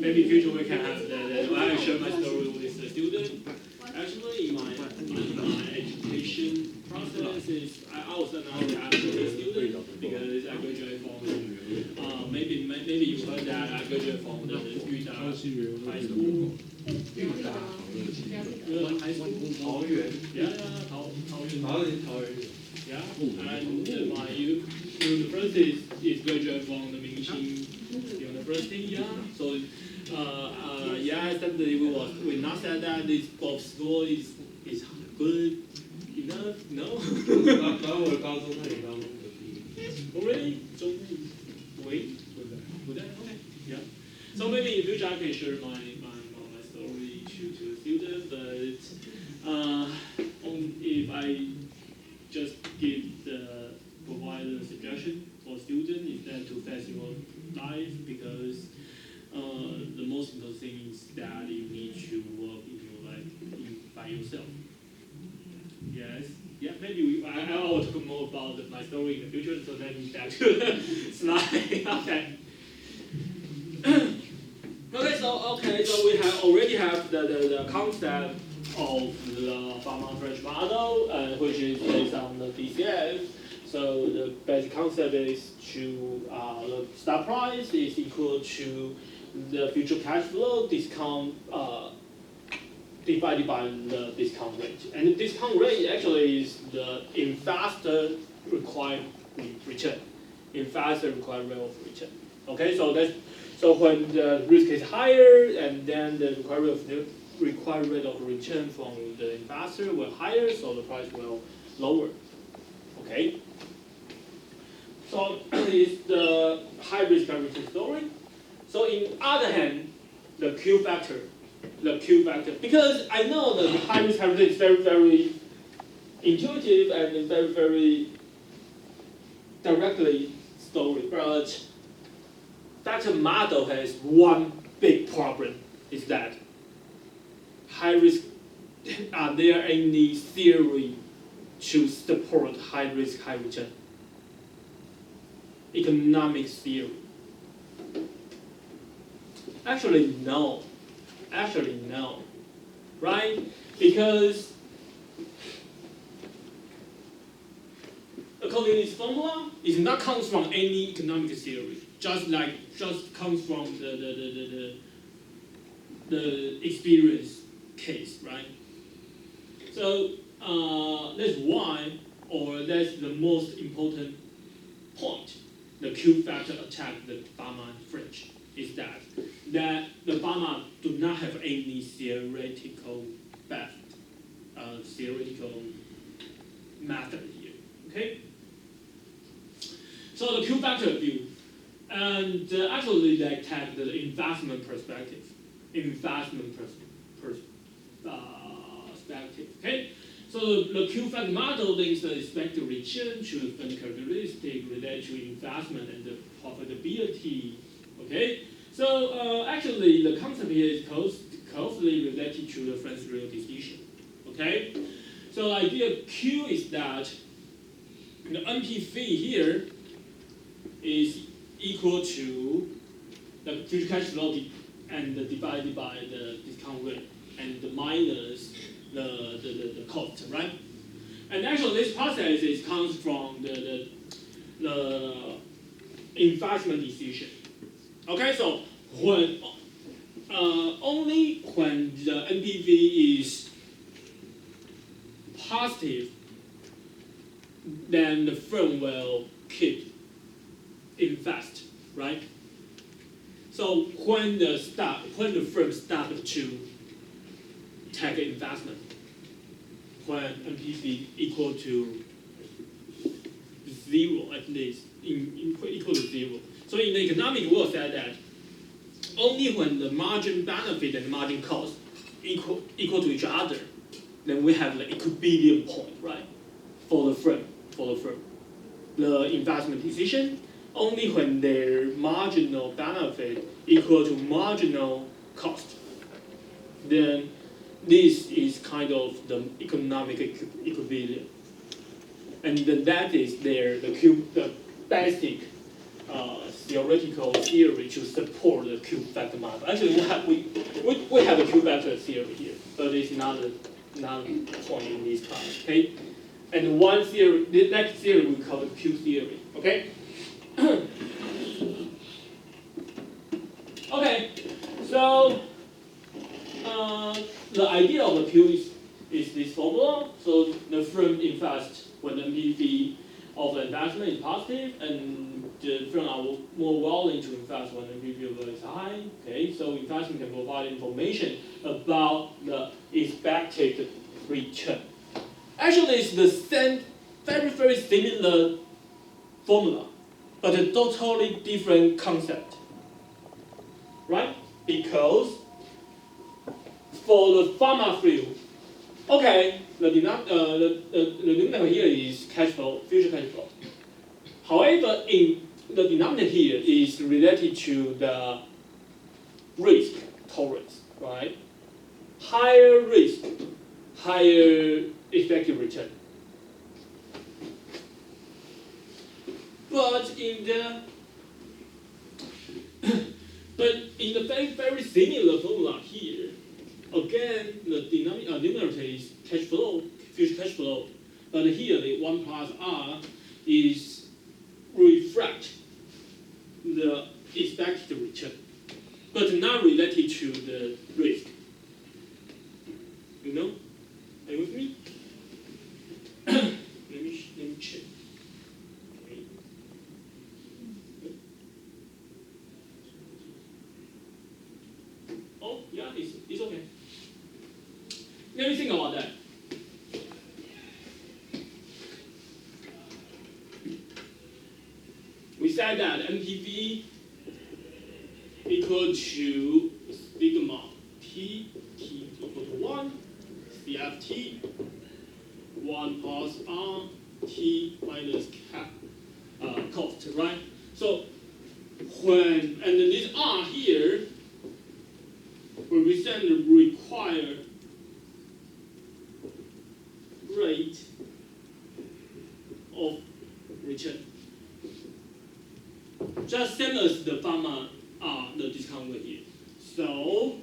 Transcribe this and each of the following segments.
Maybe future we can have I share my story with the student. Actually, in my education process is I also now have a student because I graduated from maybe you heard that I graduated from the Utah High School. High school. Yeah, and my university is graduated from the Minxin University. Yeah, so something we not said that this both school is good enough. No. 我高中那你高中的毕业。Already? So wait. Would that? Okay. Yeah. So maybe in future I can share my story to students, but if I just provide a suggestion for students is that to face your life because the most important thing is that you need to work in your life by yourself. Yes. Yeah. Maybe I will talk more about my story in the future. So then back to the slide. Okay. So we already have the concept of the Farman-French model, which is based on the DCF. So the basic concept is the stock price is equal to the future cash flow discount divided by the discount rate. And the discount rate actually is the investor required return. Investor required rate of return. Okay, so when the risk is higher and then the required rate of return from the investor will higher, so the price will lower. Okay. So it's the high risk and return story. So in other hand, the Q factor, because I know that the high risk high return is very, very intuitive and very, very directly story, but that model has one big problem, is that high risk, are there any theory to support high risk, high return? Economic theory. Actually, no. Right? Because according to this formula, it not comes from any economic theory. Just comes from the experience case, right? So that's why, or that's the most important point. The Q factor attack the Farman-French is that the Farman do not have any theoretical method here. Okay. So the Q factor view. And actually, they take the investment perspective. Okay. So the Q factor model links the expected return to the fund characteristic related to investment and the profitability. Okay. So actually, the concept here is closely related to the French real decision. Okay. So the idea of Q is that the NPV here is equal to the future cash flow and divided by the discount rate and minus the cost, right? And actually, this process comes from the investment decision. Okay, so when only when the NPV is positive, then the firm will keep invest, right? So when the firm started to take investment, when NPV equal to 0 at least, equal to 0. So in the economic world, said that only when the margin benefit and margin cost equal to each other, then we have the equilibrium point, right? For the firm, the investment decision only when their marginal benefit equal to marginal cost. Then this is kind of the economic equilibrium. And then that is the basic theoretical theory to support the Q factor model. Actually, we have a Q factor theory here, but it's not a point in this class. Okay, and one theory, the next theory we call the Q theory. Okay. Okay, so the idea of the Q is this formula. So the firm invests when the NPV of the investment is positive, and the firm are more willing to invest when the NPV is high. Okay, so investment can provide information about the expected return. Actually, it's the same, very similar formula, but a totally different concept, right? Because for the pharma field, okay, the denominator here is cash flow, future cash flow. However, in the denominator here is related to the risk tolerance, right? Higher risk, higher expected return. But in the very similar formula here, again, the denominator is cash flow, future cash flow, but here the 1 plus R is reflect the expected return, but not related to the risk. You know? Are you with me? let me check. Okay. Oh yeah, it's okay. Let me think about that. We said that NPV equal to sigma t equal to 1, CFT 1 plus R t minus cost, right? So and this R here represent the required rate of return. Just same as the pharma the discount rate here. So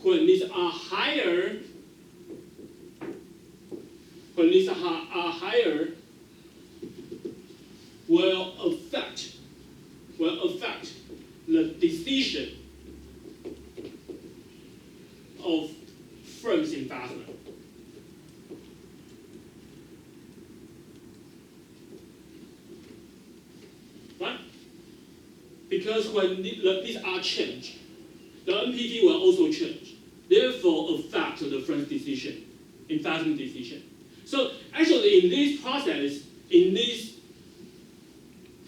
when these are higher, will affect the decision of firm's investment. Right? Because when these are changed, the NPV will also change. Therefore, affect the firm's decision, investment decision. So actually, in this process, in this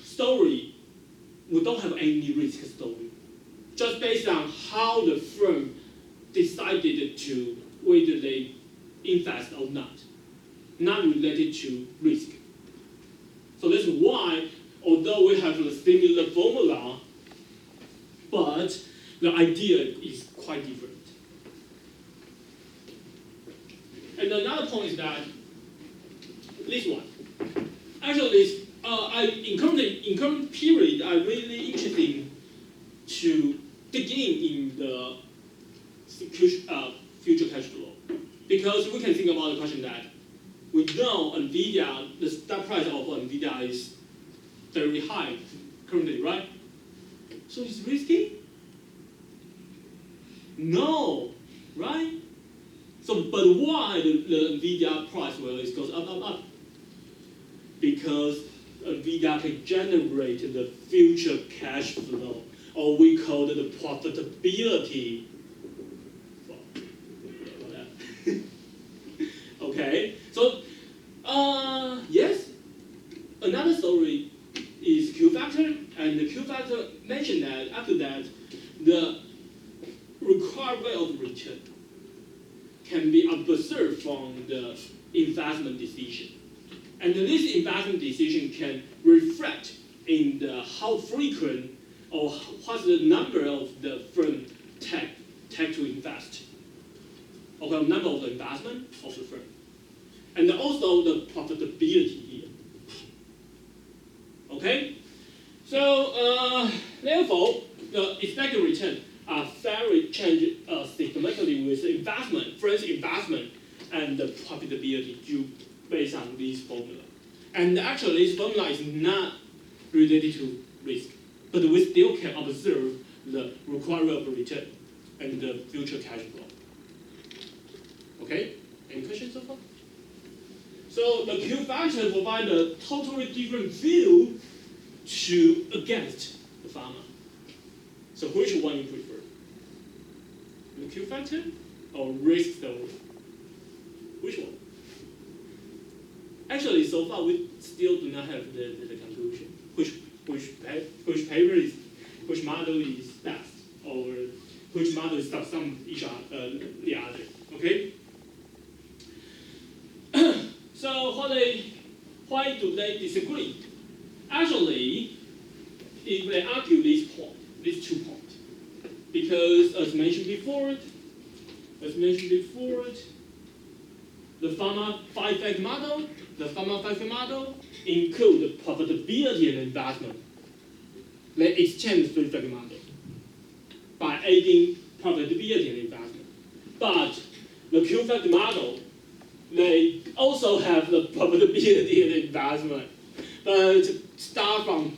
story, we don't have any risk story. Just based on how the firm decided to whether they invest or not related to risk. So that's why, although we have a similar formula, but the idea is quite different. And another point is that this one. Actually, in current period, I'm really interested to dig in the future cash flow, because we can think about the question that we know NVIDIA, the stock price of NVIDIA is very high currently, right? So it's risky? No, right? So, but why the NVIDIA price goes up? Because NVIDIA can generate the future cash flow, or we call it the profitability. Okay, so yes, another story is Q factor, and the Q factor mentioned that after that, the required rate of return can be observed from the investment decision. And this investment decision can reflect in the how frequent or what's the number of the firm take to invest. Okay, number of the investment of the firm. And also the profitability here. Okay? So therefore, the expected return are very changed significantly with investment, first investment, and the profitability due based on this formula. And actually, this formula is not related to risk, but we still can observe the required rate of return and the future cash flow. Okay? Any questions so far? So the Q factor provides a totally different view against the pharma. So which one you prefer? The Q factor or risk story? Which one? Actually, so far we still do not have the conclusion. Which paper is, which model is best, or which model is some each other, the other. Okay. So why do they disagree? Actually, if they argue these 2 points, because as mentioned before, the pharma 5-factor model, include the profitability and investment. They exchange 3-factor model by adding profitability and investment. But the Q-factor model, they also have the profitability and investment, but start from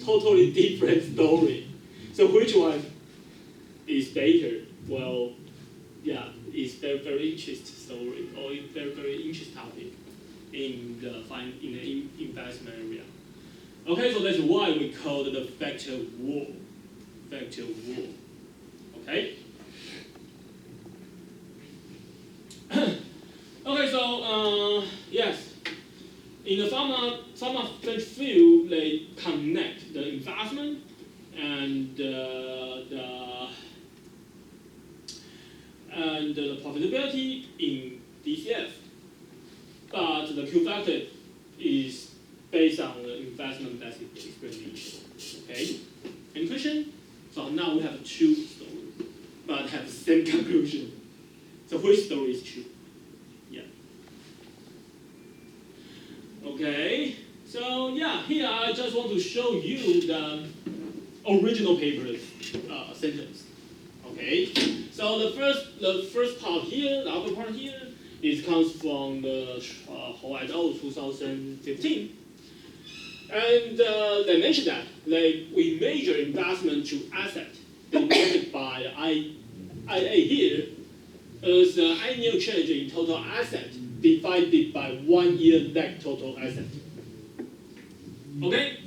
totally different story. So which one is better? Well, yeah, it's very interesting story, or very interesting topic in the investment area. Okay, so that's why we call it the factor war. Okay. Okay, so yes, in the pharma field, they connect the investment and the profitability in DCF, but the Q factor is based on the investment basic explanation. Okay, any question? So now we have 2 stories, but have the same conclusion. So which story is true? Yeah. Okay. So yeah, here I just want to show you the original paper's sentence. Okay. So the first part here, the upper part here, comes from the Hu et al. 2015. And they mentioned that we measure investment to asset divided by IA here as the annual change in total asset divided by 1 year net total asset. Okay?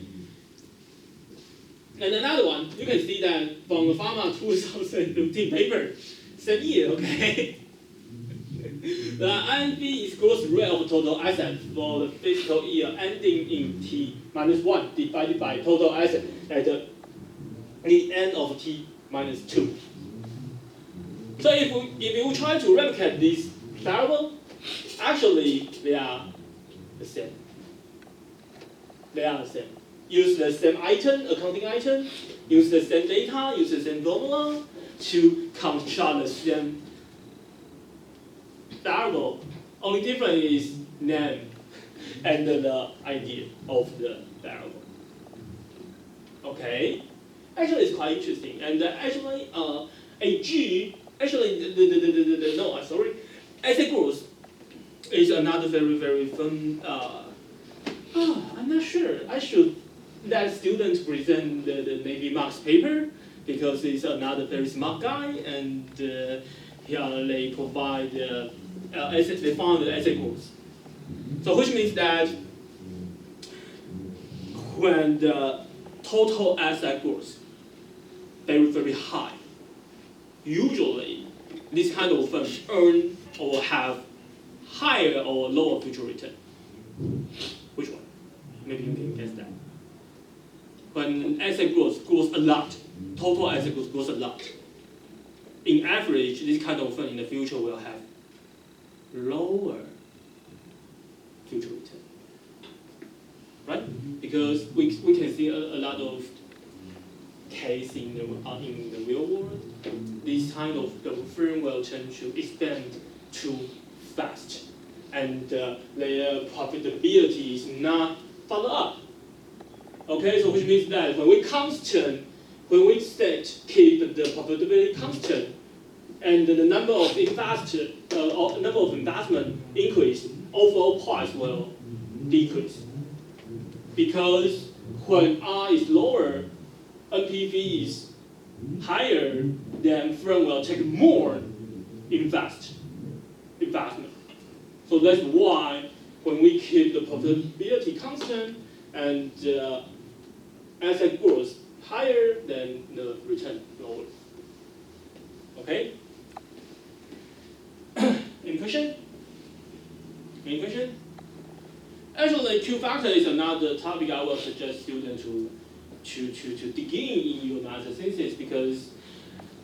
And another one, you can see that from the Pharma 2015 paper, same year, okay? The INB is gross rate of total assets for the fiscal year ending in T-1 divided by total asset at the end of T-2. So if you try to replicate this variable, actually they are the same. Use the same item, accounting item, use the same data, use the same formula to construct the same variable. Only difference is name and the idea of the variable. Okay, actually it's quite interesting. And actually, asset growth is another very fun. I'm not sure. I should let students present the Navy Marks paper because he's another very smart guy, and they provide they found the asset growth. So which means that when the total asset growth very high, usually this kind of firm earn or have higher or lower future return. Which one? Maybe you can guess that. When asset growth grows a lot, total asset growth grows a lot. In average, this kind of fund in the future will have lower future return. right? Because we can see a lot of case in the real world. This kind of the firmware tend to expand too fast, and their profitability is not follow up. Okay, so which means that when we keep the profitability constant, and the number of investment increase, overall price will decrease. Because when R is lower, NPV is higher, then firm will take more investment. So that's why when we keep the profitability constant and asset growth higher, then the return lower. Okay? Any question? Any question? Actually, Q factor is another topic I will suggest students to dig in your master thesis, because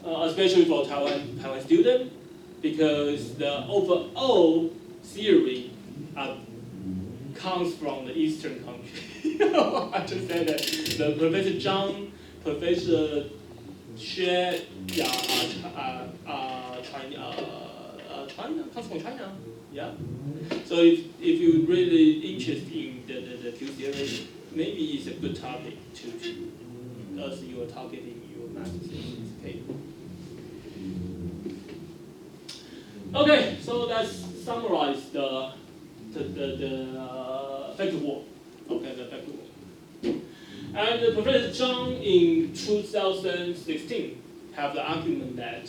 especially for Taiwan student, because the overall theory comes from the Eastern country. I just said that the Professor Zhang, Professor Xue, China, comes from China. Yeah. So if you're really interested in the Q theory, maybe it's a good topic to as you are targeting your master's thesis. Okay, so let's summarize the factor wall. Okay, the factor wall. And Professor Zhang in 2016 have the argument that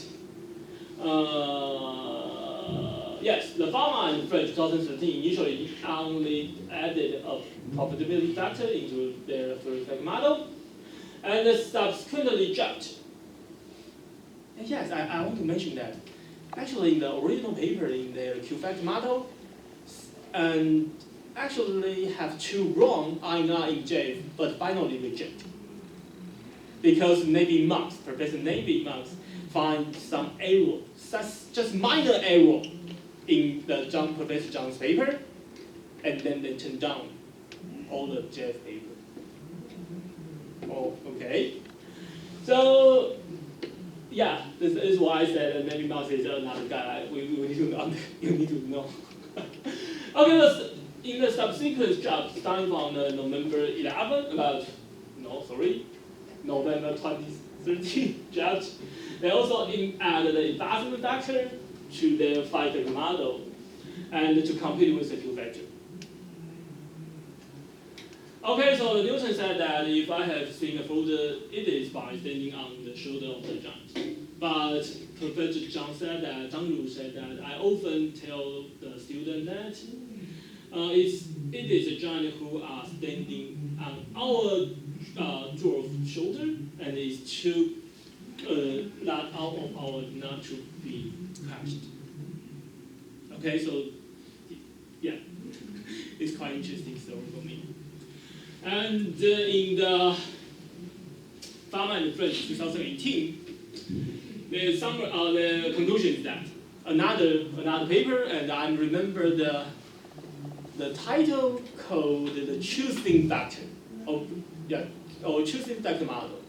yes, the pharma and French 2013 initially only added a profitability factor into their first model, and subsequently dropped. And yes, I want to mention that actually in the original paper in their Q factor model, and actually have two wrong INR in J, but finally reject. Because Professor Navy Marx find some error, just minor error in the Professor Zhang's paper, and then they turn down all the Jeff paper. Oh, okay. So, yeah, this is why I said maybe Marx is another guy. We need to know. You need to know. Okay, in the subsequent job, starting from November 2013 jobs, they also added the investment factor to their 5-factor model, and to compete with the Q factor. Okay, so Newton said that if I have seen a folder, it is by standing on the shoulder of the giant. But Professor Zhang Ru said that I often tell the student that it is a giant who are standing on our dwarf shoulder, and is too not out of our not to be crushed. Okay, so yeah, it's quite interesting story for me. And in the Pharma and French 2018, the conclusion is that another paper, and I remember the title called the choosing factor or choosing factor model.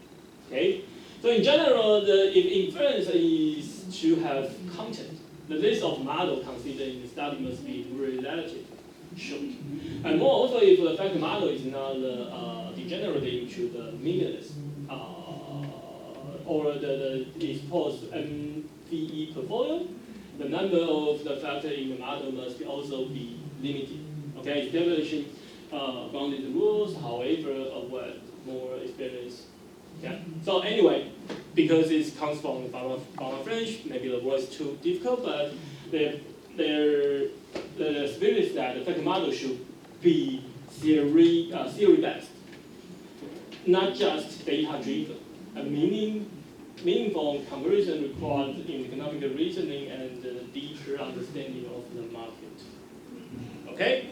Okay, so in general, the inference is to have content. The list of model considered in the study must be relative short. And moreover, if the factor model is not degenerating to the meaningless or the exposed MVE portfolio, the number of the factor in the model must also be limited. Okay, establishing bounded rules, however, avoid more experience. Okay. So anyway, because it comes from French, maybe the word is too difficult, but the spirit is that the factor model should be theory based, not just data driven. A meaningful comparison requires economic reasoning and deeper understanding of the market. Okay,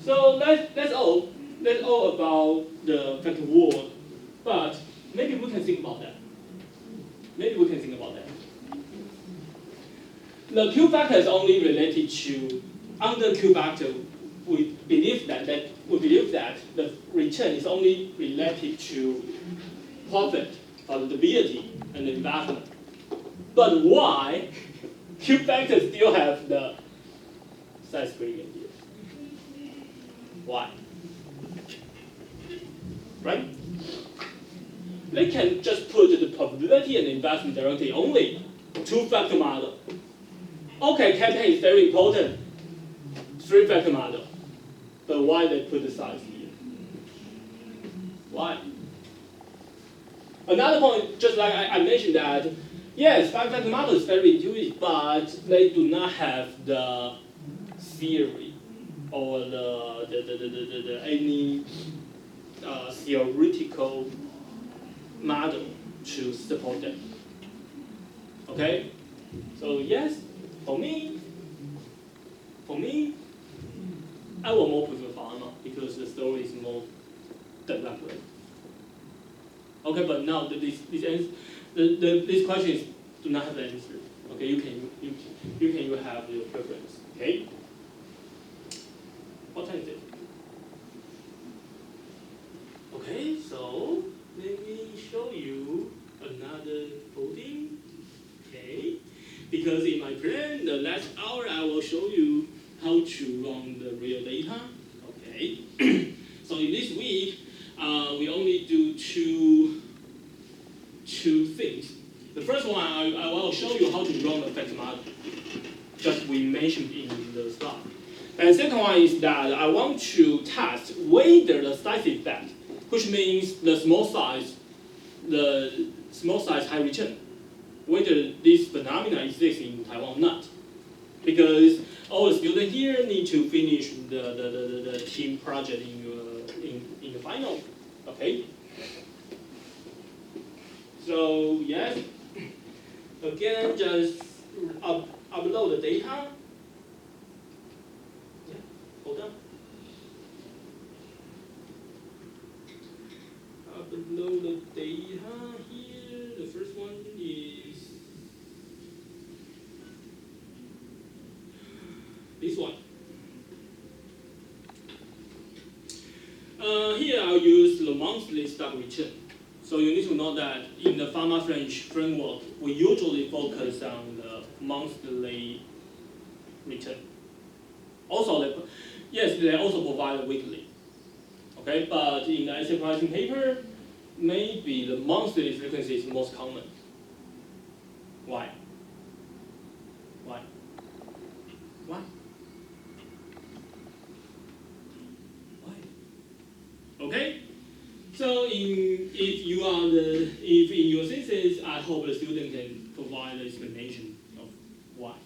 so that's all. That's all about the factor wall. But maybe we can think about that. The Q factor is only related to, under Q factor, we believe that the return is only related to profit, profitability, and investment. But why Q factors still have the size gradient here? Why? Right? They can just put the probability and investment directly only two-factor model. Okay, campaign is very important. Three-factor model. But why they put the size here? Why? Another point, just like I mentioned that, yes, five-factor model is very intuitive, but they do not have the theory or any theoretical model to support them. Okay? So yes, for me, I will more prefer pharma because the story is more developed. Okay, but now these questions do not have the answer. Okay, you can have your preference. Okay. What time is it? Okay, so let me show you another coding. Okay, because in my plan, the last hour I will show you how to run the real data. Okay, so in this week, we only do two things. The first one, I will show you how to run the effect model, just we mentioned in the slide. And the second one is that I want to test whether the size effect, which means the small size high return, whether this phenomena exists in Taiwan or not. Because all the students here need to finish the team project in the final. Okay. So yes, again, just upload the data. Yeah, hold on. Upload the data here. The first one is this one. Here I'll use the monthly stock return. So you need to know that in the pharma framework, we usually focus on the monthly return. Also, yes, they also provide weekly. Okay, but in the asset pricing paper, maybe the monthly frequency is most common. Why? Why? Why? Why? Okay. So if in your thesis, I hope the student can provide an explanation of why.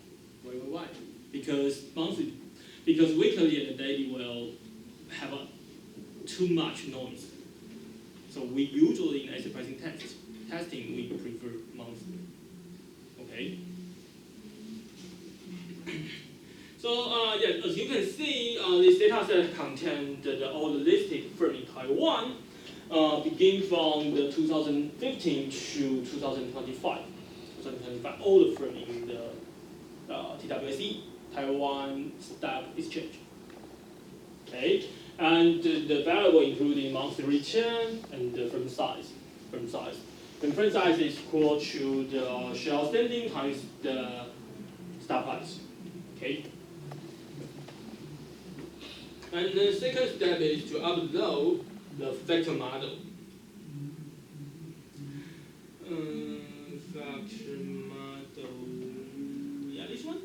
Why? Because weekly and daily will have too much noise. So we usually in asset pricing testing we prefer monthly. Okay. So yeah, as you can see, this data set contains all the listed firms in Taiwan. Begin from the 2015 to 2025. All the firms in the TWSE, Taiwan Stock Exchange. Okay, and the variable including monthly return and the firm size. The firm size is equal to the share outstanding times the stock price. Okay. And the second step is to upload the factor model. Factor model, yeah, this one.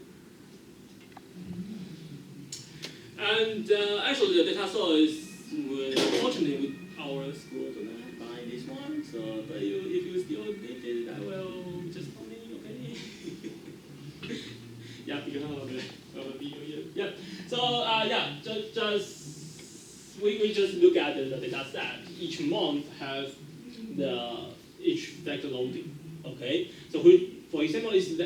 And actually, the data source, unfortunately, with our school do not buy this one. So, but if you still need it, I will just tell me, okay? Yeah, because of the video here. Yeah. So yeah, we just look at the data set. Each month has each factor loading. Okay. So for example, is in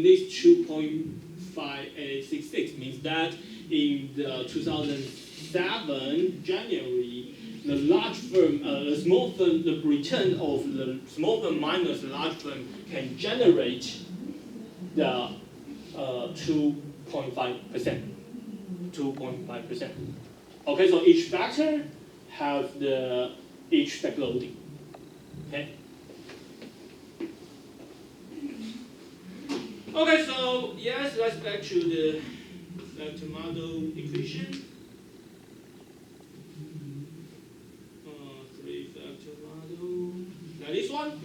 this 2.5866 means that in the 2007 January, the large firm, the small firm, the return of the small firm minus the large firm can generate the 2.5%. 2.5%. Okay, so each factor have each backloading. Okay. Okay, so yes, let's back to the vector model equation. Three vector model. Now this one.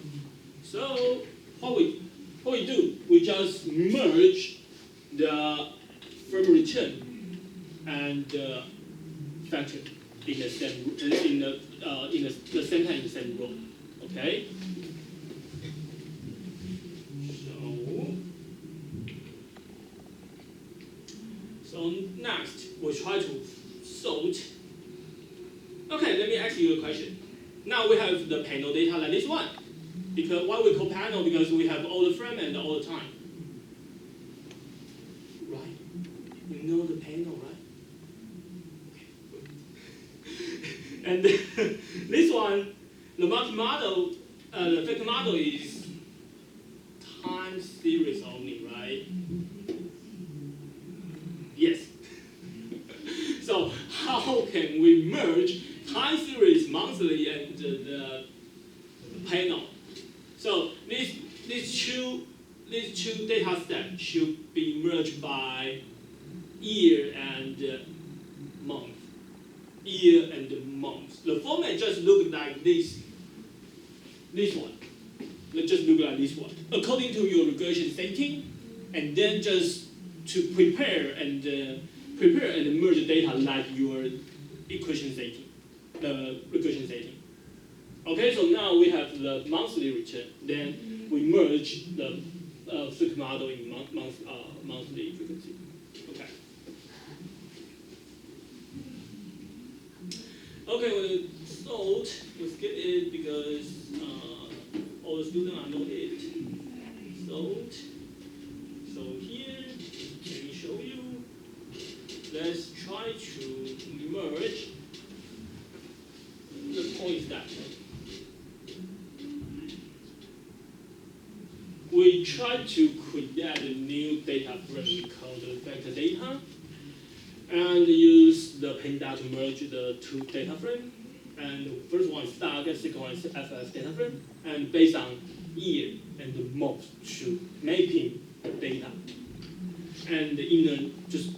So what we do? We just merge the firm return and factor in the same the same time in the same row. Okay. So next, we'll try to sort. Okay, let me ask you a question. Now we have the panel data like this one. Because why we call panel? Because we have all the frame and all the time. Right? You know the panel, right? Okay. And this one, the multi-model, the vector model is time series only, right? Yes. So how can we merge time series monthly and the panel? So these two data sets should be merged by year and month. Year and month. The format just look like this. This one. Let's just look like this one. According to your regression setting, and then just to prepare and merge the data like your equation setting, the regression setting. Okay, so now we have the monthly return. Then we merge the frequency model in monthly frequency. Okay. Okay, we sort. We skip it because all the students are not it. Sort. So here, let me show you. Let's try to merge. The point is that we try to create a new data frame called vector data, and use the panda to merge the two data frames. And the first one is stock, and second one is FS data frame, and based on year and the month to mapping the data. And in the just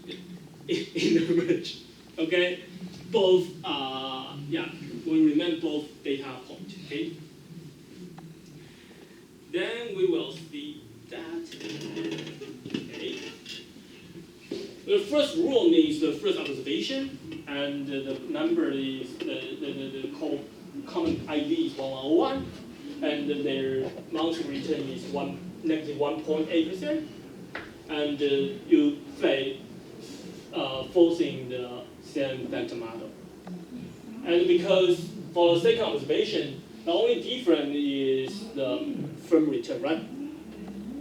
in the merge, okay, both we remember both data points. Okay. Then we will see that. Okay. The first rule means the first observation, and the number is the common ID is 101, and their monthly return is -1.8%, and you say forcing the same vector model. And because for the second observation, the only difference is the firm return, right?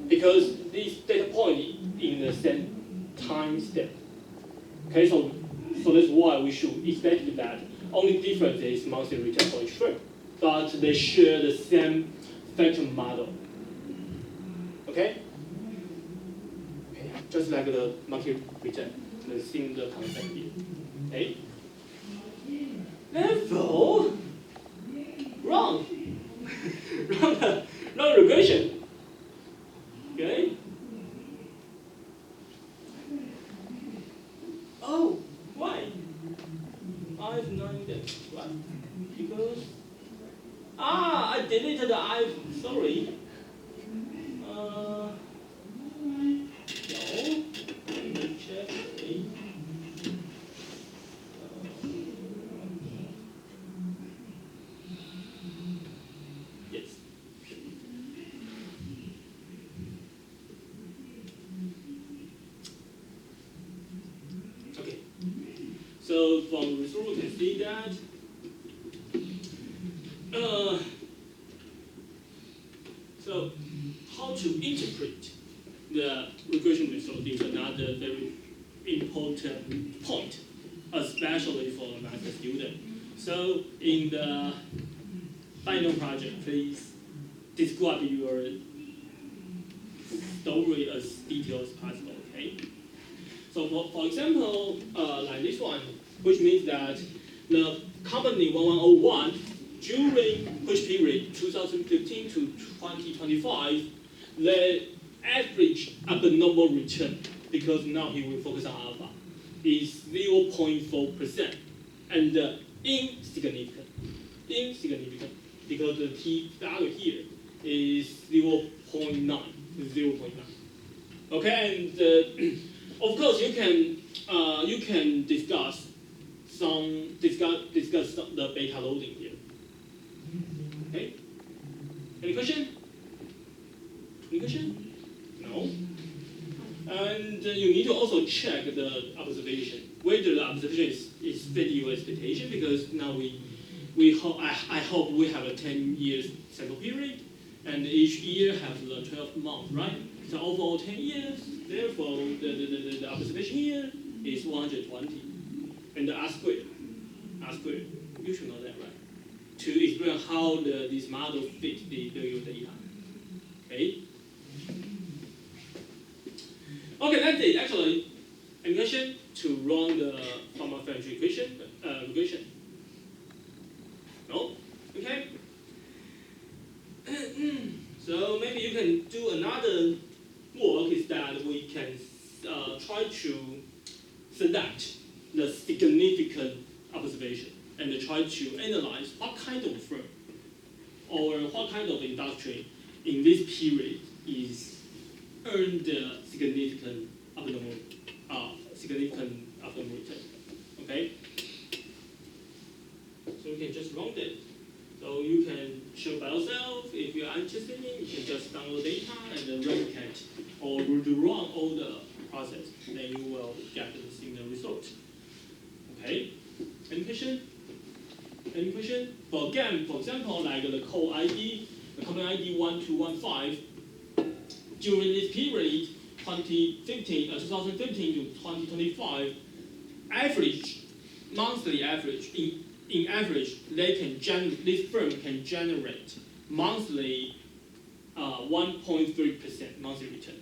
Because these data point in the same time step. Okay, so that's why we should expect that only difference is monthly return for each firm, but they share the same vector model. Okay? Okay, just like the monthly return, the similar concept here. Okay? Therefore, wrong. wrong regression. Okay? Oh, why? I've known that. What? Because I deleted the I've. Sorry. No. Let me check. Yes. Okay. So from the result we can see that so how to interpret the regression result is another very important point, especially for a master student. So in the final project, please describe your story as detailed as possible, okay? So So for example, like this one, which means that the company 1101 during which period 2015 to 2025, the average abnormal return, because now he will focus on alpha, is 0.4% and insignificant. Insignificant because the t value here is 0.9. 0.9. Okay, and of course you can discuss the beta loading here. Okay. Any question? Any question? No. And you need to also check the observation, whether the observation is fit your expectation, because now I hope we have a 10 years sample period, and each year have the 12 months, right? So overall 10 years, therefore the observation here is 120, and the R squared, you should know that, right? To explain how this model fits the your data. Okay. Okay, that's it. Actually, any question to run the formal factor equation regression? No? Okay. So maybe you can do another work is that we can try to select the significant observation and try to analyze what kind of firm or what kind of industry in this period is earned the significant abnormal return. Okay? So we can just run it. So you can show by yourself. If you are interested in, you can just download data and then replicate or run all the process. Then you will get the similar result. Okay? Any question? Any question? For example, like the code ID, the company ID 1215, during this period, 2015 to 2025, monthly average, in average, this firm can generate monthly 1.3% monthly return.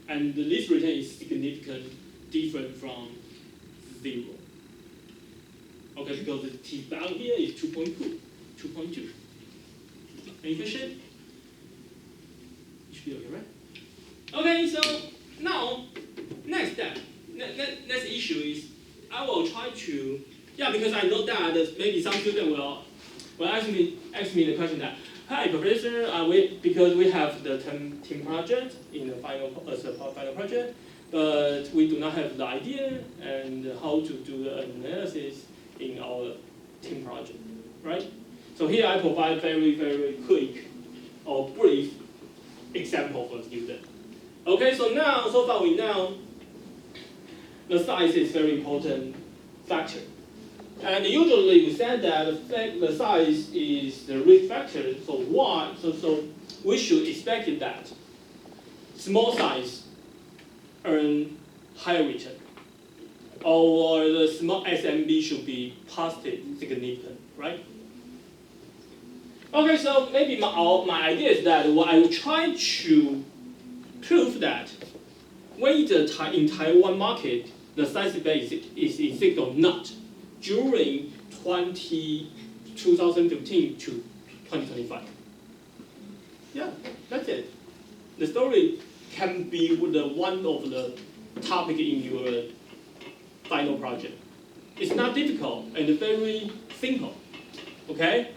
And this return is significantly different from 0. Okay, because the t value here is 2.2. Any question? You should be okay, right? Okay, so now, next step, next issue is I will try to, because I know that maybe some student will ask me the question that, hi, professor, because we have the team project in the final project, but we do not have the idea and how to do the analysis in our team project, right? So here I provide very, very quick or brief example for the student. Okay, so far we know the size is very important factor. And usually we said that the size is the risk factor, so why? So we should expect that small size earn higher return. Or the small SMB should be positive, significant, right? Okay, so maybe my idea is that I will try to prove that when in Taiwan market, the size base is exist or not during 2015 to 2025. Yeah, that's it. The story can be one of the topic in your final project. It's not difficult and very simple. Okay?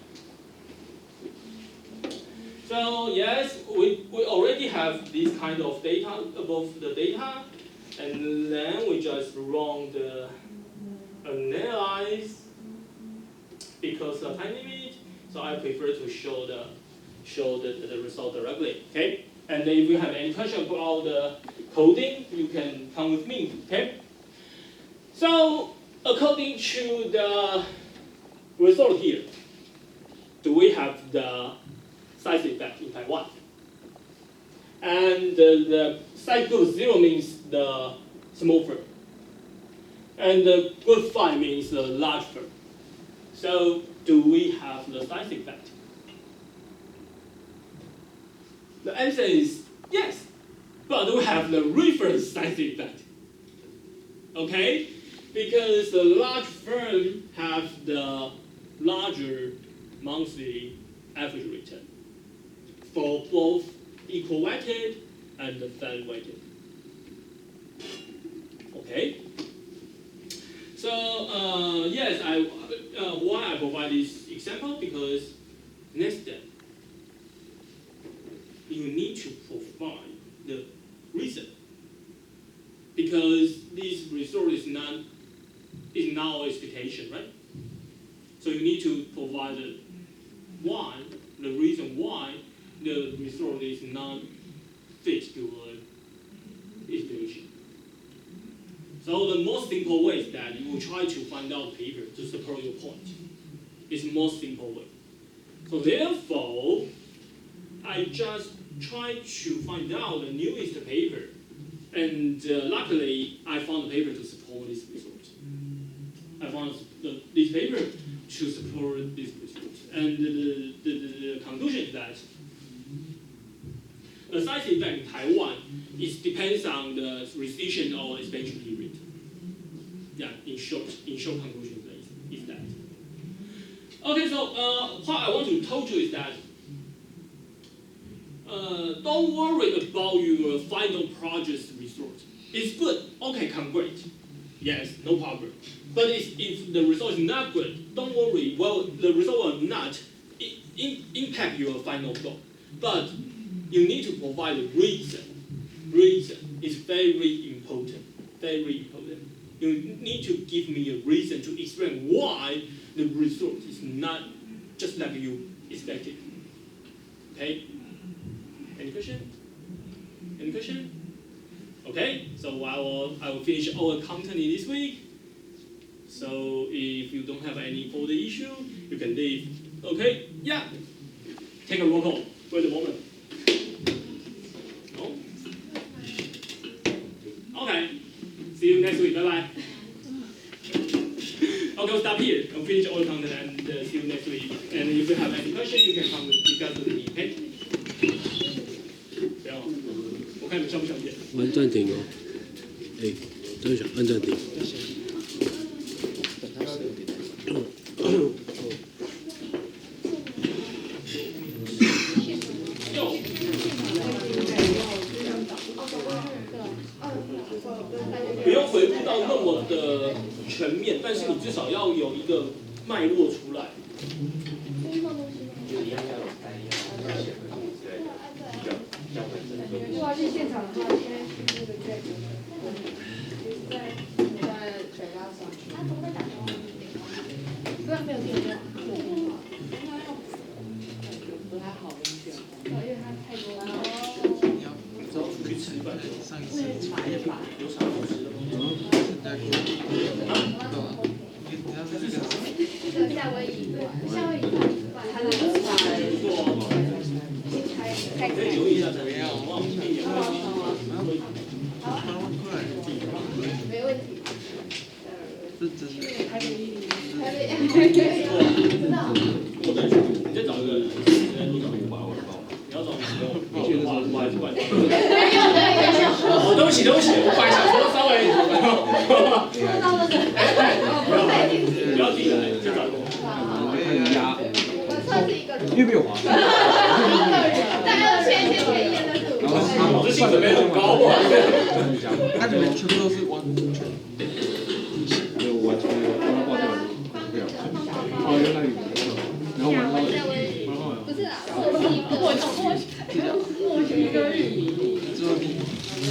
So yes, we already have this kind of data above the data, and then we just run the analyze because of time limit. So I prefer to show the result directly. Okay? And if you have any question about the coding, you can come with me. Okay? So according to the result here, do we have the size effect in Taiwan? And the size group 0 means the small firm. And the group 5 means the large firm. So do we have the size effect? The answer is yes, but we have the reference size effect. Okay, because the large firm have the larger monthly average return for both equal weighted and fan weighted. Okay. So yes, why I provide this example, because next step you need to provide the reason, because this result is not our expectation, right? So you need to provide the reason why the result is not fit your expectation. So the most simple way is that you will try to find out the paper to support your point. It's the most simple way. So therefore, I just try to find out the newest paper, and luckily I found the paper to support this result. I found this paper to support this result, and the conclusion is that the size effect in Taiwan depends on the recession or expansion period. Yeah, in short conclusion is that. Okay, so what I want to tell you is that don't worry about your final project's result. It's good, okay, congrats. Yes, no problem. But if the result is not good, don't worry. Well, the result will not impact your final goal. But you need to provide a reason. Reason is very important. Very important. You need to give me a reason to explain why the result is not just like you expected. Okay? Any question? Any question? Okay, so I will finish our content this week. So if you don't have any further issue, you can leave. Okay? Yeah. Take a roll call. Wait a moment. No? Okay. See you next week. Bye bye. Okay, we'll stop here. I'll finish all the content and see you next week. And if you have any question, you can come discuss with me. Okay? 不要，我看你们想不想见。按暂停哦。哎，真想按暂停。不用回顾到那么的全面，但是你至少要有一个脉络出来。如果要去现场的话，现在去那个 Jack， 在水拉上去。他怎么会打电话？不然没有电话，不太好理解，因为他太多了。之后出去吃饭，上一次有啥好吃的吗？这个夏威夷饭，他的饭可以留意一下怎么样？忘记也没关系。没问题。是真的。我再去，你再找一个人，你找一个吧，你要找你的话，我还是管。哦，对不起，我本来想说稍微，不要进来，就找我。我测试一个人，越没有划算。大家都签验的图。老师薪水没很高啊。那你们全部都是完全。没有完全没有，我挂掉了，不要。哦，原来你不知道。然后完了，不是啦，我学一个日语。之后你，他有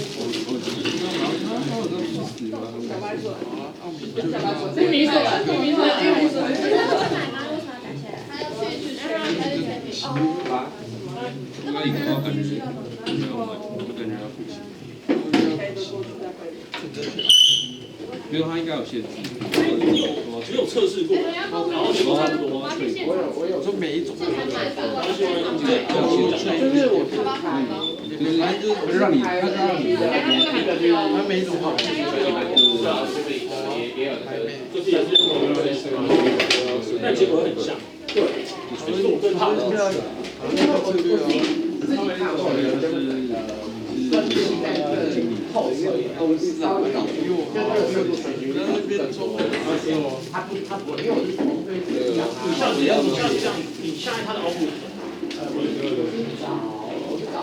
在死了。小白鼠。是米索吧？是米索。他买吗？为什么要改下来？他要去全民。哦。那你刚刚感觉是？我感觉要复习。没有，他应该有限制。只有测试过，然后全部差不多。我有说每一种。就是我，就是来就是让你，他让你，他每一种好。就是也是，但结果很像。对，就是我更怕的。他们那个就是后车公司啊，比我好，我在那边做，他不，因为我是从你下在他的 output，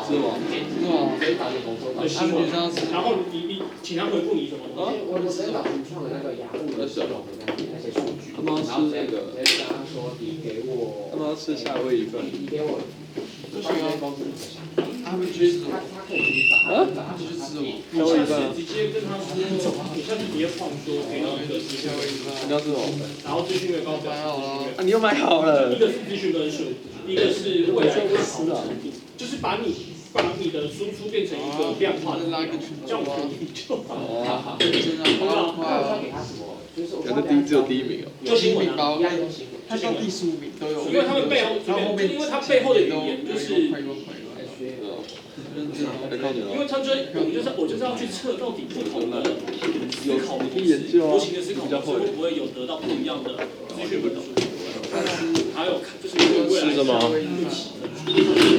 是吗？然后你请他回复你什么东西？我直接找原创的那个雅虎的系统的那些数据，他们要吃那个，直接跟他说你给我，他们要吃夏威夷饭，你给我，不行啊，他们去吃，他可以去把去吃什么？你下次直接跟他说，你下次直接放说给到一个资讯，你要吃什么？然后资讯越高表示资讯越啊，你又买好了。一个是资讯分数，一个是未来看好的程度，就是把你的输出变成一个量化的，这样可以就好。他给他什么？就是我只有第一名哦。就新闻啊，他到第15名都有。因为他们背后，因为他背后的语言就是。因为他我就是要去测到底不同的思考模式，模型的思考模式会不会有得到不一样的资讯分数，还有就是未来预期分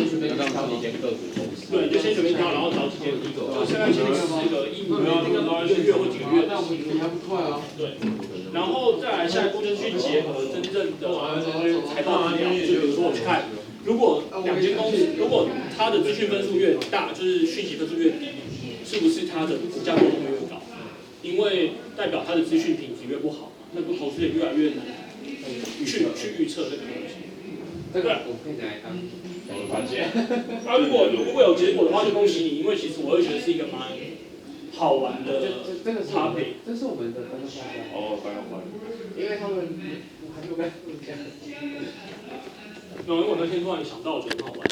数。对，就先随便挑，然后找几件，就现在先10个1个月或几个月的新闻。对，然后再来下一步就是去结合真正的财报资料，就比如说我去看。如果两间公司，如果它的资讯分数越大，就是讯息分数越低，是不是它的股价波动会越高？因为代表它的资讯品质越不好，那个投资人越来越难去预测这个东西。这个我可以拿来当关键。啊，如果有结果的话，就恭喜你，因为其实我会觉得是一个蛮好玩的这个topic。这是我们的分析。哦，白话。因为他们还没有跟这样。因为我那天突然想到，我觉得很好玩。